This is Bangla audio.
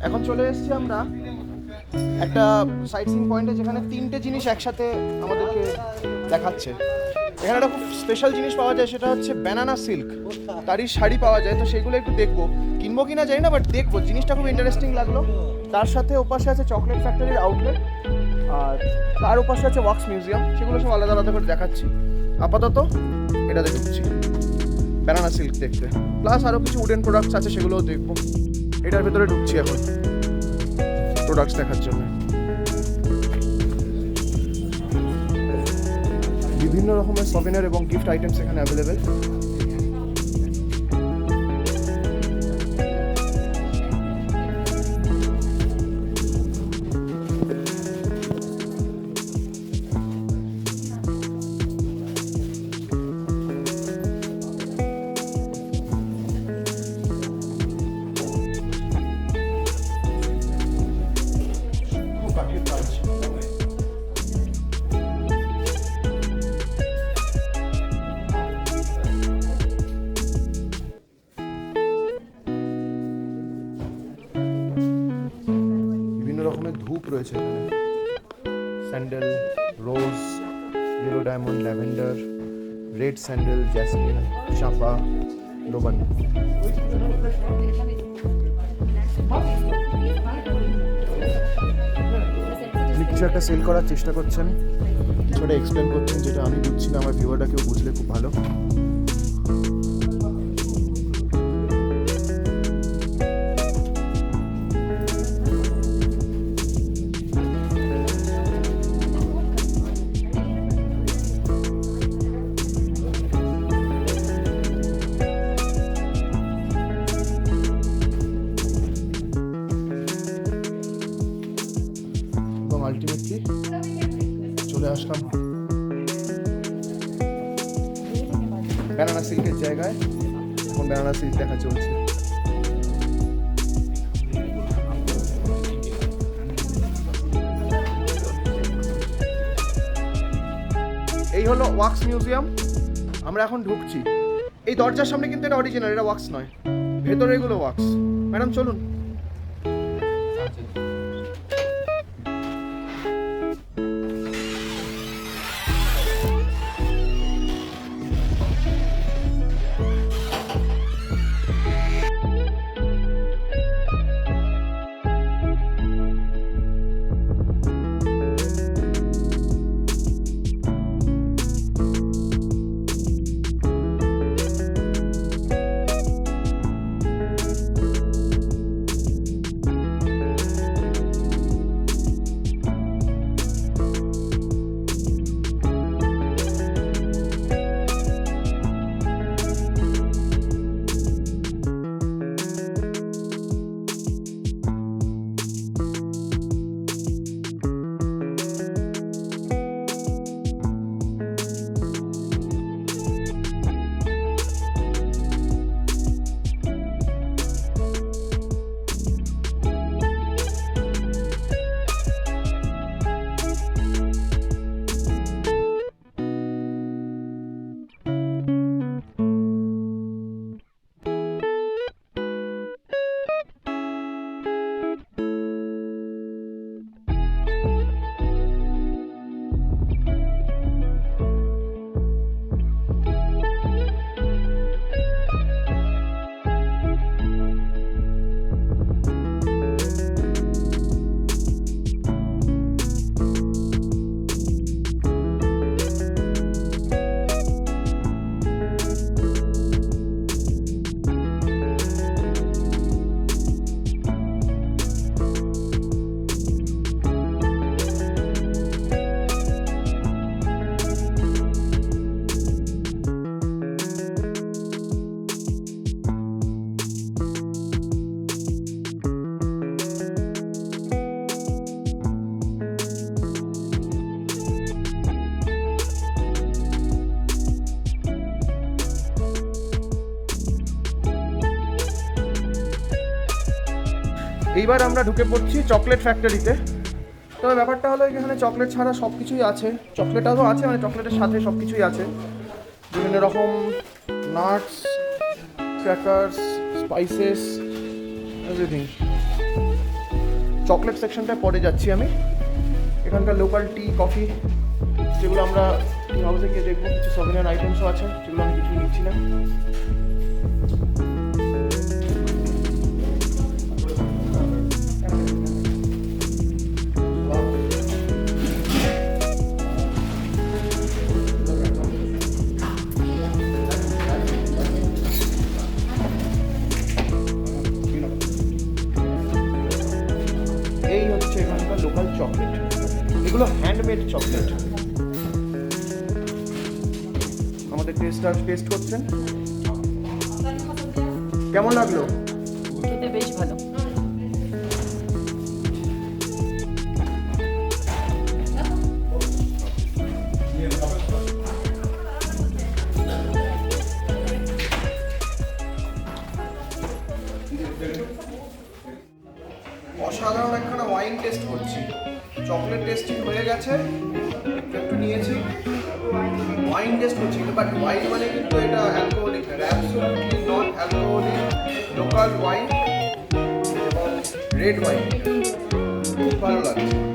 এখন চলে এসেছি আমরা একটা সাইট সিইং পয়েন্টে, যেখানে 3টে জিনিস একসাথে আমাদেরকে দেখাচ্ছে। এখানে একটা খুব স্পেশাল জিনিস পাওয়া যায়, সেটা হচ্ছে ব্যানানা সিল্ক। তারই শাড়ি পাওয়া যায়, তো সেগুলো একটু দেখবো, কিনবো কিনা জানি না, বাট দেখবো। জিনিসটা খুব ইন্টারেস্টিং লাগলো। তার সাথে ওপাশে আছে চকলেট ফ্যাক্টরির আউটলেট, আর তার ওপাশে আছে ওয়াক্স মিউজিয়াম। সেগুলো সব আলাদা আলাদা করে দেখাচ্ছি। আপাতত এটাতে ঢুকছি ব্যানানা সিল্ক দেখতে, প্লাস আরও কিছু উডেন প্রোডাক্টস আছে, সেগুলোও দেখবো। এটার ভেতরে ঢুকছি এখন প্রোডাক্টস দেখার জন্য। বিভিন্ন রকমের সোভেনির এবং গিফট আইটেমস এখানে অ্যাভেলেবেল। ধূপ রয়েছে এখানে, sandal, rose, yellow diamond, lavender, red sandal, jasmine, চাঁপা, লোবান। উনি কিছু একটা সেল করার চেষ্টা করছেন, কিছু একটা এক্সপ্লেন করছেন, যেটা আমি বুঝছি না। আমার ভিউয়ারটা কেউ বুঝলে খুব ভালো। আলটিমেটলি চলে আসলাম ব্যানানা সিল্কের জায়গায়। এখন ব্যানানা সিল্ক দেখা চলছে। এই হলো ওয়াক্স মিউজিয়াম। আমরা এখন ঢুকছি। এই দরজার সামনে কিন্তু এটা অরিজিনাল, এটা ওয়াক্স নয়, ভেতরে এগুলো ওয়াক্স। ম্যাডাম চলুন। এইবার আমরা ঢুকে পড়ছি চকলেট ফ্যাক্টরিতে। তবে ব্যাপারটা হলো এখানে চকলেট ছাড়া সব কিছুই আছে। চকলেটও আছে, মানে চকলেটের সাথে সব কিছুই আছে, বিভিন্ন রকম nuts, crackers, spices, everything. Chocolate সেকশনটায় পরে যাচ্ছি আমি। এখানকার লোকাল টি কফি যেগুলো আমরা টি হাউসে গিয়ে দেখবো, কিছু সভেনিয়ার আইটেমসও আছে যেগুলো আমি কিছুই নিচ্ছি না। এই হচ্ছে এখানকার লোকাল চকলেট, এগুলো হ্যান্ডমেড চকলেট। আমাদের টেস্ট করছেন, কেমন লাগলো? খেতে বেশ ভালো। অসাধারণ একখানা ওয়াইন টেস্ট করছি। চকলেট টেস্টিং হয়ে গেছে, একটু নিয়েছি, ওয়াইন টেস্ট করছি। বাট ওয়াইন মানে কিন্তু এটা অ্যালকোহলিক না, absolutely not alcoholic, local wine এবং রেড ওয়াইন। খুব ভালো লাগছে।